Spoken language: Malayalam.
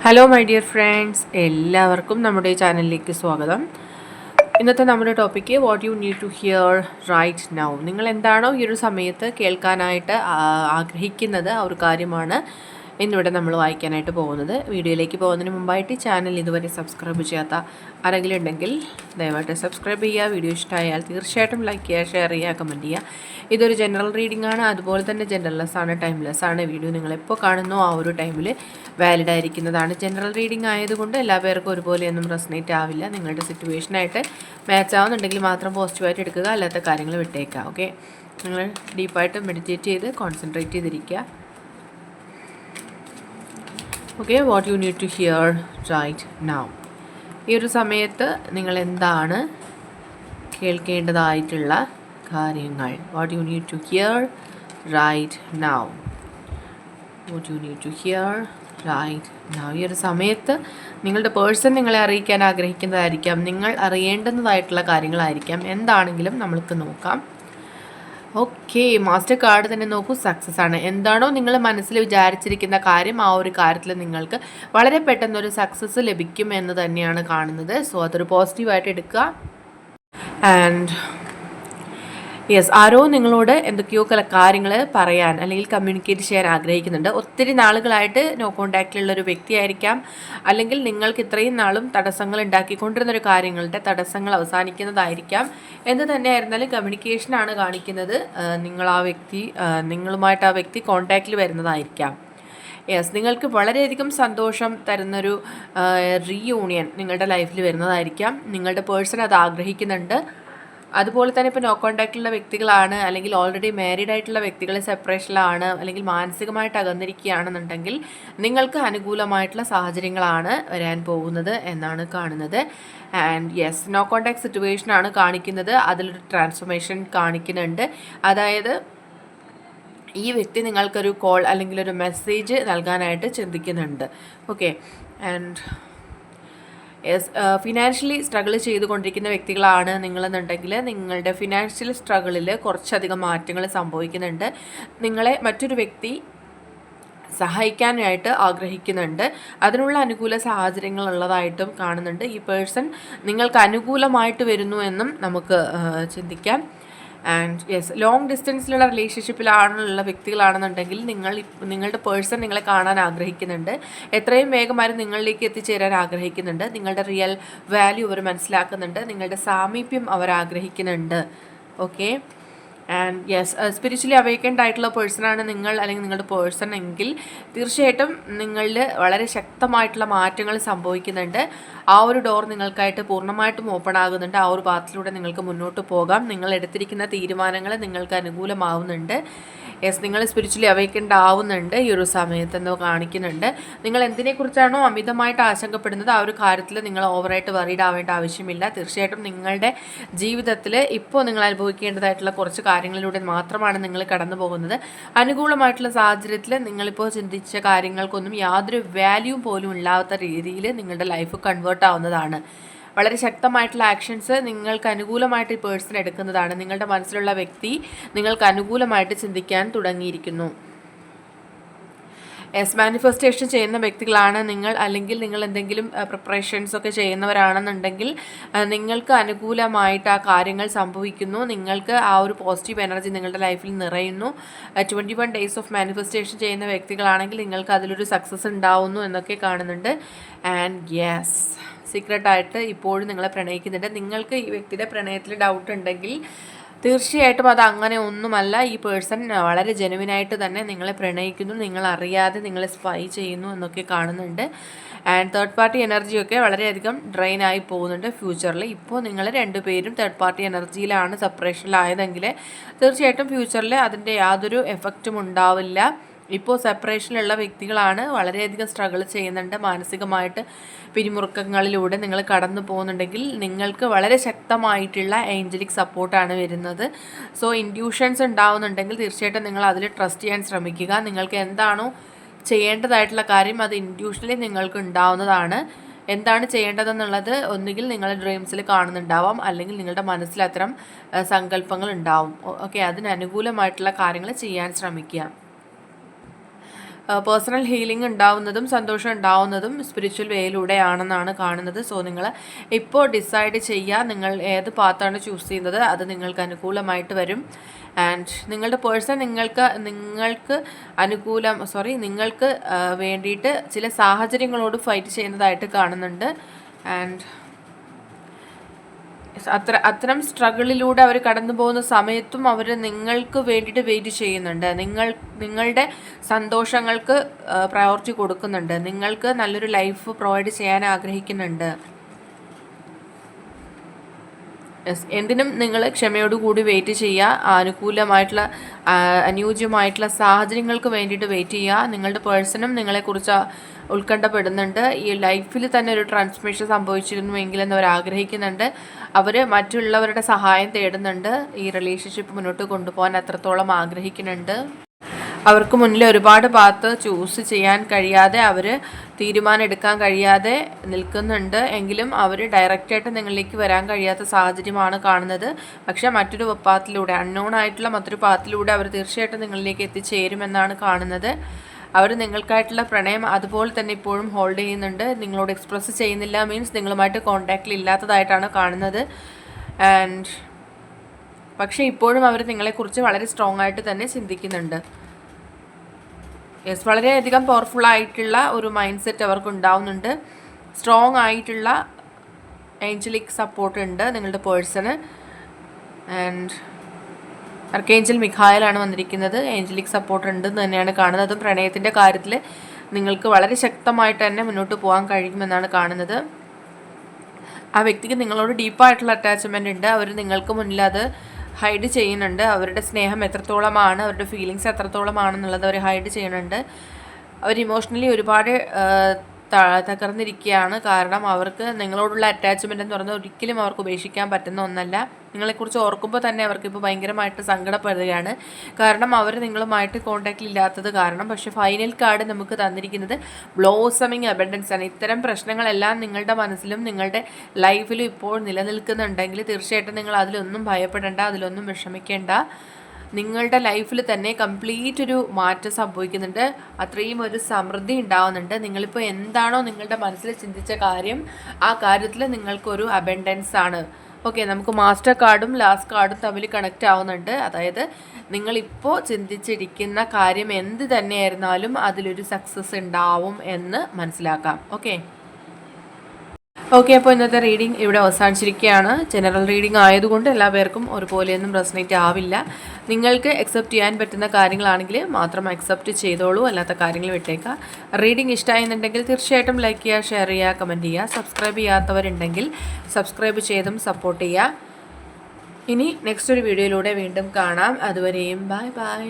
ഹലോ മൈ ഡിയർ ഫ്രണ്ട്സ്, എല്ലാവർക്കും നമ്മുടെ ഈ ചാനലിലേക്ക് സ്വാഗതം. ഇന്നത്തെ നമ്മുടെ topic what you need to hear right now. നിങ്ങൾ എന്താണോ ഈ ഒരു സമയത്ത് കേൾക്കാനായിട്ട് ആഗ്രഹിക്കുന്നത് ആ ഒരു കാര്യമാണ് ഇന്നിവിടെ നമ്മൾ വായിക്കാനായിട്ട് പോകുന്നത്. വീഡിയോയിലേക്ക് പോകുന്നതിന് മുമ്പായിട്ട് ഈ ചാനൽ ഇതുവരെ സബ്സ്ക്രൈബ് ചെയ്യാത്ത ആരെങ്കിലും ഉണ്ടെങ്കിൽ ദയവായിട്ട് സബ്സ്ക്രൈബ് ചെയ്യുക. വീഡിയോ ഇഷ്ടമായാൽ തീർച്ചയായിട്ടും ലൈക്ക് ചെയ്യുക, ഷെയർ ചെയ്യുക, കമൻറ്റ് ചെയ്യുക. ഇതൊരു ജനറൽ റീഡിംഗ് ആണ്, അതുപോലെ തന്നെ ജനറൽലെസ് ആണ്, ടൈംലെസ് ആണ്. വീഡിയോ നിങ്ങളെപ്പോൾ കാണുന്നോ ആ ഒരു ടൈമിൽ വാലിഡ് ആയിരിക്കുന്നതാണ്. ജനറൽ റീഡിംഗ് ആയതുകൊണ്ട് എല്ലാ പേർക്കും ഒരുപോലെയൊന്നും റെസനേറ്റ് ആവില്ല. നിങ്ങളുടെ സിറ്റുവേഷനായിട്ട് മാച്ച് ആവുന്നുണ്ടെങ്കിൽ മാത്രം പോസിറ്റീവായിട്ട് എടുക്കുക, അല്ലാത്ത കാര്യങ്ങൾ വിട്ടേക്കുക. ഓക്കെ, നിങ്ങൾ ഡീപ്പായിട്ട് മെഡിറ്റേറ്റ് ചെയ്ത് കോൺസെൻട്രേറ്റ് ചെയ്തിരിക്കുക. Okay, what you need to hear right now. ഈ ഒരു സമയത്ത് നിങ്ങൾ എന്താണ് കേൾക്കേണ്ടതായിട്ടുള്ള കാര്യങ്ങൾ? What you need to hear right now. What you need to hear right now. ഈ ഒരു സമയത്ത് നിങ്ങളുടെ പേഴ്സൺ നിങ്ങളെ അറിയിക്കാൻ ആഗ്രഹിക്കുന്നതായിരിക്കാം, നിങ്ങൾ അറിയേണ്ടുന്നതായിട്ടുള്ള കാര്യങ്ങളായിരിക്കാം. എന്താണെങ്കിലും നമ്മൾക്ക് നോക്കാം. ഓക്കെ, മാസ്റ്റർ കാർഡ് തന്നെ നോക്കൂ. സക്സസ് ആണ്. എന്താണോ നിങ്ങൾ മനസ്സിൽ വിചാരിച്ചിരിക്കുന്ന കാര്യം, ആ ഒരു കാര്യത്തിൽ നിങ്ങൾക്ക് വളരെ പെട്ടെന്നൊരു സക്സസ് ലഭിക്കും എന്ന് തന്നെയാണ് കാണുന്നത്. സോ അതൊരു പോസിറ്റീവായിട്ട് എടുക്കുക. ആൻഡ് യെസ്, ആരോ നിങ്ങളോട് എന്തൊക്കെയോ കാര്യങ്ങൾ പറയാൻ അല്ലെങ്കിൽ കമ്മ്യൂണിക്കേറ്റ് ചെയ്യാൻ ആഗ്രഹിക്കുന്നുണ്ട്. ഒത്തിരി നാളുകളായിട്ട് നോ കോൺടാക്റ്റിലുള്ളൊരു വ്യക്തിയായിരിക്കാം, അല്ലെങ്കിൽ നിങ്ങൾക്ക് ഇത്രയും നാളും തടസ്സങ്ങൾ ഉണ്ടാക്കിക്കൊണ്ടിരുന്നൊരു കാര്യങ്ങളുടെ തടസ്സങ്ങൾ അവസാനിക്കുന്നതായിരിക്കാം. എന്ത് തന്നെയായിരുന്നാലും കമ്മ്യൂണിക്കേഷനാണ് കാണിക്കുന്നത്. നിങ്ങളുമായിട്ട് ആ വ്യക്തി കോൺടാക്റ്റിൽ വരുന്നതായിരിക്കാം. യെസ്, നിങ്ങൾക്ക് വളരെയധികം സന്തോഷം തരുന്നൊരു റീയൂണിയൻ നിങ്ങളുടെ ലൈഫിൽ വരുന്നതായിരിക്കാം. നിങ്ങളുടെ പേഴ്സൺ അത് ആഗ്രഹിക്കുന്നുണ്ട്. അതുപോലെ തന്നെ ഇപ്പോൾ നോ കോൺടാക്റ്റിലുള്ള വ്യക്തികളാണ്, അല്ലെങ്കിൽ ഓൾറെഡി മാരീഡ് ആയിട്ടുള്ള വ്യക്തികൾ സെപ്പറേഷനിലാണ്, അല്ലെങ്കിൽ മാനസികമായിട്ട് അകന്നിരിക്കുകയാണെന്നുണ്ടെങ്കിൽ നിങ്ങൾക്ക് അനുകൂലമായിട്ടുള്ള സാഹചര്യങ്ങളാണ് വരാൻ പോകുന്നത് എന്നാണ് കാണുന്നത്. ആൻഡ് യെസ്, നോ കോൺടാക്ട് സിറ്റുവേഷനാണ് കാണിക്കുന്നത്. അതിലൊരു ട്രാൻസ്ഫോർമേഷൻ കാണിക്കുന്നുണ്ട്. അതായത് ഈ വ്യക്തി നിങ്ങൾക്കൊരു കോൾ അല്ലെങ്കിൽ ഒരു മെസ്സേജ് നൽകാനായിട്ട് ചിന്തിക്കുന്നുണ്ട്. Okay, and yes, financially struggle ചെയ്തുകൊണ്ടിരിക്കുന്ന വ്യക്തികളാണ് നിങ്ങളെന്നുണ്ടെങ്കിൽ നിങ്ങളുടെ ഫിനാൻഷ്യൽ സ്ട്രഗിളിൽ കുറച്ചധികം മാറ്റങ്ങൾ സംഭവിക്കുന്നുണ്ട്. നിങ്ങളെ മറ്റൊരു വ്യക്തി സഹായിക്കാനായിട്ട് ആഗ്രഹിക്കുന്നുണ്ട്. അതിനുള്ള അനുകൂല സാഹചര്യങ്ങൾ ഉള്ളതായിട്ടും കാണുന്നുണ്ട്. ഈ പേഴ്സൺ നിങ്ങൾക്ക് അനുകൂലമായിട്ട് വരുന്നു എന്നും നമുക്ക് ചിന്തിക്കാം. ആൻഡ് യെസ്, ലോങ് ഡിസ്റ്റൻസിലുള്ള റിലേഷൻഷിപ്പിലുള്ള വ്യക്തികളാണെന്നുണ്ടെങ്കിൽ നിങ്ങളുടെ പേഴ്സൺ നിങ്ങളെ കാണാൻ ആഗ്രഹിക്കുന്നുണ്ട്. എത്രയും വേഗം അവർ നിങ്ങളിലേക്ക് എത്തിച്ചേരാൻ ആഗ്രഹിക്കുന്നുണ്ട്. നിങ്ങളുടെ റിയൽ വാല്യൂ അവർ മനസ്സിലാക്കുന്നുണ്ട്. നിങ്ങളുടെ സാമീപ്യം അവർ ആഗ്രഹിക്കുന്നുണ്ട്. Okay, and yes, spiritually awakened ആയിട്ടുള്ള പേഴ്സണാണ് നിങ്ങൾ, അല്ലെങ്കിൽ നിങ്ങളുടെ പേഴ്സൺ എങ്കിൽ തീർച്ചയായിട്ടും നിങ്ങളിൽ വളരെ ശക്തമായിട്ടുള്ള മാറ്റങ്ങൾ സംഭവിക്കുന്നുണ്ട്. ആ ഒരു ഡോർ നിങ്ങൾക്കായിട്ട് പൂർണ്ണമായിട്ടും ഓപ്പൺ ആകുന്നുണ്ട്. ആ ഒരു പാത്തിലൂടെ നിങ്ങൾക്ക് മുന്നോട്ട് പോകാം. നിങ്ങൾ എടുത്തിരിക്കുന്ന തീരുമാനങ്ങൾ നിങ്ങൾക്ക് അനുകൂലമാവുന്നുണ്ട്. യെസ്, നിങ്ങൾ സ്പിരിച്വലി അവേക്കൻഡ് ആവുന്നുണ്ട് ഈ ഒരു സമയത്തെന്നോ കാണിക്കുന്നുണ്ട്. നിങ്ങൾ എന്തിനെക്കുറിച്ചാണോ അമിതമായിട്ട് ആശങ്കപ്പെടുന്നത് ആ ഒരു കാര്യത്തിൽ നിങ്ങൾ ഓവറായിട്ട് വറീഡ് ആവേണ്ട ആവശ്യമില്ല. തീർച്ചയായിട്ടും നിങ്ങളുടെ ജീവിതത്തിൽ ഇപ്പോൾ നിങ്ങൾ അനുഭവിക്കേണ്ടതായിട്ടുള്ള കുറച്ച് കാര്യങ്ങളിലൂടെ മാത്രമാണ് നിങ്ങൾ കടന്നു പോകുന്നത്. അനുകൂലമായിട്ടുള്ള സാഹചര്യത്തിൽ നിങ്ങളിപ്പോൾ ചിന്തിച്ച കാര്യങ്ങൾക്കൊന്നും യാതൊരു വാല്യൂ പോലും ഇല്ലാത്ത രീതിയിൽ നിങ്ങളുടെ ലൈഫ് കൺവേർട്ട് ആവുന്നതാണ്. വളരെ ശക്തമായിട്ടുള്ള ആക്ഷൻസ് നിങ്ങൾക്ക് അനുകൂലമായിട്ട് ഈ പേഴ്സൺ എടുക്കുന്നതാണ്. നിങ്ങളുടെ മനസ്സിലുള്ള വ്യക്തി നിങ്ങൾക്ക് അനുകൂലമായിട്ട് ചിന്തിക്കാൻ തുടങ്ങിയിരിക്കുന്നു. യെസ്, മാനിഫെസ്റ്റേഷൻ ചെയ്യുന്ന വ്യക്തികളാണ് നിങ്ങൾ, അല്ലെങ്കിൽ നിങ്ങൾ എന്തെങ്കിലും പ്രിപ്പറേഷൻസ് ഒക്കെ ചെയ്യുന്നവരാണെന്നുണ്ടെങ്കിൽ നിങ്ങൾക്ക് അനുകൂലമായിട്ട് ആ കാര്യങ്ങൾ സംഭവിക്കുന്നു. നിങ്ങൾക്ക് ആ ഒരു പോസിറ്റീവ് എനർജി നിങ്ങളുടെ ലൈഫിൽ നിറയുന്നു. 21 ഡേയ്സ് ഓഫ് മാനിഫെസ്റ്റേഷൻ ചെയ്യുന്ന വ്യക്തികളാണെങ്കിൽ നിങ്ങൾക്ക് അതിലൊരു സക്സസ് ഉണ്ടാവുന്നു എന്നൊക്കെ കാണുന്നുണ്ട്. ആൻഡ് യെസ്, സീക്രട്ടായിട്ട് ഇപ്പോഴും നിങ്ങളെ പ്രണയിക്കുന്നുണ്ട്. നിങ്ങൾക്ക് ഈ വ്യക്തിയുടെ പ്രണയത്തിൽ ഡൗട്ട് ഉണ്ടെങ്കിൽ തീർച്ചയായിട്ടും അത് അങ്ങനെ ഒന്നുമല്ല. ഈ പേഴ്സൺ വളരെ ജെനുവിനായിട്ട് തന്നെ നിങ്ങളെ പ്രണയിക്കുന്നു, നിങ്ങളറിയാതെ നിങ്ങളെ സ്പൈ ചെയ്യുന്നു എന്നൊക്കെ കാണുന്നുണ്ട്. ആൻഡ് തേർഡ് പാർട്ടി എനർജിയൊക്കെ വളരെയധികം ഡ്രെയിൻ ആയി പോകുന്നുണ്ട് ഫ്യൂച്ചറിൽ. ഇപ്പോൾ നിങ്ങൾ രണ്ടുപേരും തേർഡ് പാർട്ടി എനർജിയിലാണ് സെപ്പറേഷനിലായതെങ്കിൽ തീർച്ചയായിട്ടും ഫ്യൂച്ചറിൽ അതിൻ്റെ യാതൊരു എഫക്റ്റും ഉണ്ടാവില്ല. ഇപ്പോൾ സെപ്പറേഷനിലുള്ള വ്യക്തികളാണ്, വളരെയധികം സ്ട്രഗിൾ ചെയ്യുന്നുണ്ട്. മാനസികമായിട്ട് പിരിമുറുക്കങ്ങളിലൂടെ നിങ്ങൾ കടന്നു പോകുന്നുണ്ടെങ്കിൽ നിങ്ങൾക്ക് വളരെ ശക്തമായിട്ടുള്ള ഏഞ്ചലിക് സപ്പോർട്ടാണ് വരുന്നത്. സോ ഇൻഡ്യൂഷൻസ് ഉണ്ടാവുന്നുണ്ടെങ്കിൽ തീർച്ചയായിട്ടും നിങ്ങൾ അതിൽ ട്രസ്റ്റ് ചെയ്യാൻ ശ്രമിക്കുക. നിങ്ങൾക്ക് എന്താണോ ചെയ്യേണ്ടതായിട്ടുള്ള കാര്യം അത് ഇൻഡ്യൂഷനിൽ നിങ്ങൾക്ക് ഉണ്ടാവുന്നതാണ്. എന്താണ് ചെയ്യേണ്ടതെന്നുള്ളത് ഒന്നുകിൽ നിങ്ങളുടെ ഡ്രീംസിൽ കാണുന്നുണ്ടാവാം, അല്ലെങ്കിൽ നിങ്ങളുടെ മനസ്സിൽ അത്തരം സങ്കല്പങ്ങൾ ഉണ്ടാവും. ഓക്കെ, അതിന് അനുകൂലമായിട്ടുള്ള കാര്യങ്ങൾ ചെയ്യാൻ ശ്രമിക്കുക. പേഴ്സണൽ ഹീലിംഗ് ഉണ്ടാവുന്നതും സന്തോഷം ഉണ്ടാവുന്നതും സ്പിരിച്വൽ വേയിലൂടെയാണെന്നാണ് കാണുന്നത്. സോ നിങ്ങൾ ഇപ്പോൾ ഡിസൈഡ് ചെയ്യുക നിങ്ങൾ ഏത് പാത്താണ് ചൂസ് ചെയ്യുന്നത്, അത് നിങ്ങൾക്ക് അനുകൂലമായിട്ട് വരും. ആൻഡ് നിങ്ങളുടെ പേഴ്സൺ നിങ്ങൾക്ക് നിങ്ങൾക്ക് വേണ്ടിയിട്ട് ചില സാഹചര്യങ്ങളോട് ഫൈറ്റ് ചെയ്യുന്നതായിട്ട് കാണുന്നുണ്ട്. ആൻഡ് അത്തരം സ്ട്രഗിളിലൂടെ അവർ കടന്നു പോകുന്ന സമയത്തും അവർ നിങ്ങൾക്ക് വേണ്ടിയിട്ട് വെയിറ്റ് ചെയ്യുന്നുണ്ട്. നിങ്ങളുടെ സന്തോഷങ്ങൾക്ക് പ്രയോറിറ്റി കൊടുക്കുന്നുണ്ട്. നിങ്ങൾക്ക് നല്ലൊരു ലൈഫ് പ്രൊവൈഡ് ചെയ്യാൻ ആഗ്രഹിക്കുന്നുണ്ട്. എന്തിനും നിങ്ങൾ ക്ഷമയോടുകൂടി വെയിറ്റ് ചെയ്യുക. അനുയോജ്യമായിട്ടുള്ള സാഹചര്യങ്ങൾക്ക് വേണ്ടിയിട്ട് വെയിറ്റ് ചെയ്യുക. നിങ്ങളുടെ പേഴ്സണും നിങ്ങളെക്കുറിച്ച് ഉത്കണ്ഠപ്പെടുന്നുണ്ട്. ഈ ലൈഫിൽ തന്നെ ഒരു ട്രാൻസ്ഫോർമേഷൻ സംഭവിച്ചിരുന്നുവെങ്കിലെന്ന് അവർ ആഗ്രഹിക്കുന്നുണ്ട്. അവർ മറ്റുള്ളവരുടെ സഹായം തേടുന്നുണ്ട്. ഈ റിലേഷൻഷിപ്പ് മുന്നോട്ട് കൊണ്ടുപോകാൻ അത്രത്തോളം ആഗ്രഹിക്കുന്നുണ്ട്. അവർക്ക് മുന്നിൽ ഒരുപാട് പാത്ത് ചൂസ് ചെയ്യാൻ കഴിയാതെ, അവർ തീരുമാനം എടുക്കാൻ കഴിയാതെ നിൽക്കുന്നുണ്ട്. എങ്കിലും അവർ ഡയറക്റ്റായിട്ട് നിങ്ങളിലേക്ക് വരാൻ കഴിയാത്ത സാഹചര്യമാണ് കാണുന്നത്. പക്ഷേ മറ്റൊരു പാത്തിലൂടെ, അൺനോൺ ആയിട്ടുള്ള മറ്റൊരു പാത്തിലൂടെ അവർ തീർച്ചയായിട്ടും നിങ്ങളിലേക്ക് എത്തിച്ചേരുമെന്നാണ് കാണുന്നത്. അവർ നിങ്ങൾക്കായിട്ടുള്ള പ്രണയം അതുപോലെ തന്നെ ഇപ്പോഴും ഹോൾഡ് ചെയ്യുന്നുണ്ട്. നിങ്ങളോട് എക്സ്പ്രസ് ചെയ്യുന്നില്ല മീൻസ് നിങ്ങളുമായിട്ട് കോൺടാക്റ്റിൽ ഇല്ലാത്തതായിട്ടാണ് കാണുന്നത്. ആൻഡ് പക്ഷേ ഇപ്പോഴും അവർ നിങ്ങളെക്കുറിച്ച് വളരെ സ്ട്രോങ് ആയിട്ട് തന്നെ ചിന്തിക്കുന്നുണ്ട്. യെസ്, വളരെയധികം പവർഫുൾ ആയിട്ടുള്ള ഒരു മൈൻഡ് സെറ്റ് അവർക്ക് ഉണ്ടാവുന്നുണ്ട്. സ്ട്രോങ് ആയിട്ടുള്ള ഏഞ്ചലിക് സപ്പോർട്ട് ഉണ്ട് നിങ്ങളുടെ പേഴ്സണ്. ആൻഡ് ആർക്കേഞ്ചൽ മിഖായലാണ് വന്നിരിക്കുന്നത്. ഏഞ്ചലിക് സപ്പോർട്ട് ഉണ്ടെന്ന് തന്നെയാണ് കാണുന്നത്. അതും പ്രണയത്തിൻ്റെ കാര്യത്തിൽ നിങ്ങൾക്ക് വളരെ ശക്തമായിട്ട് തന്നെ മുന്നോട്ട് പോകാൻ കഴിയുമെന്നാണ് കാണുന്നത്. ആ വ്യക്തിക്ക് നിങ്ങളോട് ഡീപ്പായിട്ടുള്ള അറ്റാച്ച്മെൻ്റ് ഉണ്ട്. അവർ നിങ്ങൾക്ക് മുന്നിൽ അത് ഹൈഡ് ചെയ്യുന്നുണ്ട്. അവരുടെ സ്നേഹം എത്രത്തോളമാണ്, അവരുടെ ഫീലിങ്സ് എത്രത്തോളമാണെന്നുള്ളത് അവർ ഹൈഡ് ചെയ്യുന്നുണ്ട്. അവർ ഇമോഷണലി ഒരുപാട് തകർന്നിരിക്കുകയാണ്. കാരണം അവർക്ക് നിങ്ങളോടുള്ള അറ്റാച്ച്മെൻ്റ് എന്ന് പറഞ്ഞാൽ ഒരിക്കലും അവർക്ക് ഉപേക്ഷിക്കാൻ പറ്റുന്ന ഒന്നല്ല. നിങ്ങളെക്കുറിച്ച് ഓർക്കുമ്പോൾ തന്നെ അവർക്കിപ്പോൾ ഭയങ്കരമായിട്ട് സങ്കടപ്പെടുകയാണ്. കാരണം അവർ നിങ്ങളുമായിട്ട് കോൺടാക്റ്റിൽ ഇല്ലാത്തത് കാരണം. പക്ഷേ ഫൈനൽ കാർഡ് നമുക്ക് തന്നിരിക്കുന്നത് ബ്ലോസമിങ് അബൻഡൻസ് ആണ്. ഇത്തരം പ്രശ്നങ്ങളെല്ലാം നിങ്ങളുടെ മനസ്സിലും നിങ്ങളുടെ ലൈഫിലും ഇപ്പോൾ നിലനിൽക്കുന്നുണ്ടെങ്കിൽ തീർച്ചയായിട്ടും നിങ്ങൾ അതിലൊന്നും ഭയപ്പെടേണ്ട, അതിലൊന്നും വിഷമിക്കേണ്ട. നിങ്ങളുടെ ലൈഫിൽ തന്നെ കംപ്ലീറ്റ് ഒരു മാറ്റം സംഭവിക്കുന്നുണ്ട്. അത്രയും ഒരു സമൃദ്ധി ഉണ്ടാവുന്നുണ്ട്. നിങ്ങളിപ്പോൾ എന്താണോ നിങ്ങളുടെ മനസ്സിൽ ചിന്തിച്ച കാര്യം, ആ കാര്യത്തിൽ നിങ്ങൾക്കൊരു അബൻഡൻസ് ആണ്. ഓക്കെ, നമുക്ക് മാസ്റ്റർ കാർഡും ലാസ്റ്റ് കാർഡും തമ്മിൽ കണക്റ്റ് ആവുന്നുണ്ട്. അതായത് നിങ്ങളിപ്പോൾ ചിന്തിച്ചിരിക്കുന്ന കാര്യം എന്ത് തന്നെയായിരുന്നാലും അതിലൊരു സക്സസ് ഉണ്ടാവും എന്ന് മനസ്സിലാക്കാം. ഓക്കെ, അപ്പോൾ ഇന്നത്തെ റീഡിംഗ് ഇവിടെ അവസാനിച്ചിരിക്കുകയാണ്. ജനറൽ റീഡിംഗ് ആയതുകൊണ്ട് എല്ലാ പേർക്കും ഒരുപോലെയൊന്നും റെസനേറ്റ് ആവില്ല. നിങ്ങൾക്ക് അക്സെപ്റ്റ് ചെയ്യാൻ പറ്റുന്ന കാര്യങ്ങളാണെങ്കിൽ മാത്രം അക്സെപ്റ്റ് ചെയ്തോളൂ, അല്ലാത്ത കാര്യങ്ങൾ വിട്ടേക്കുക. റീഡിംഗ് ഇഷ്ടമായെന്നുണ്ടെങ്കിൽ തീർച്ചയായിട്ടും ലൈക്ക് ചെയ്യുക, ഷെയർ ചെയ്യുക, കമൻറ്റ് ചെയ്യുക. സബ്സ്ക്രൈബ് ചെയ്യാത്തവരുണ്ടെങ്കിൽ സബ്സ്ക്രൈബ് ചെയ്തും സപ്പോർട്ട് ചെയ്യുക. ഇനി നെക്സ്റ്റ് ഒരു വീഡിയോയിലൂടെ വീണ്ടും കാണാം. അതുവരെയും ബൈ ബൈ.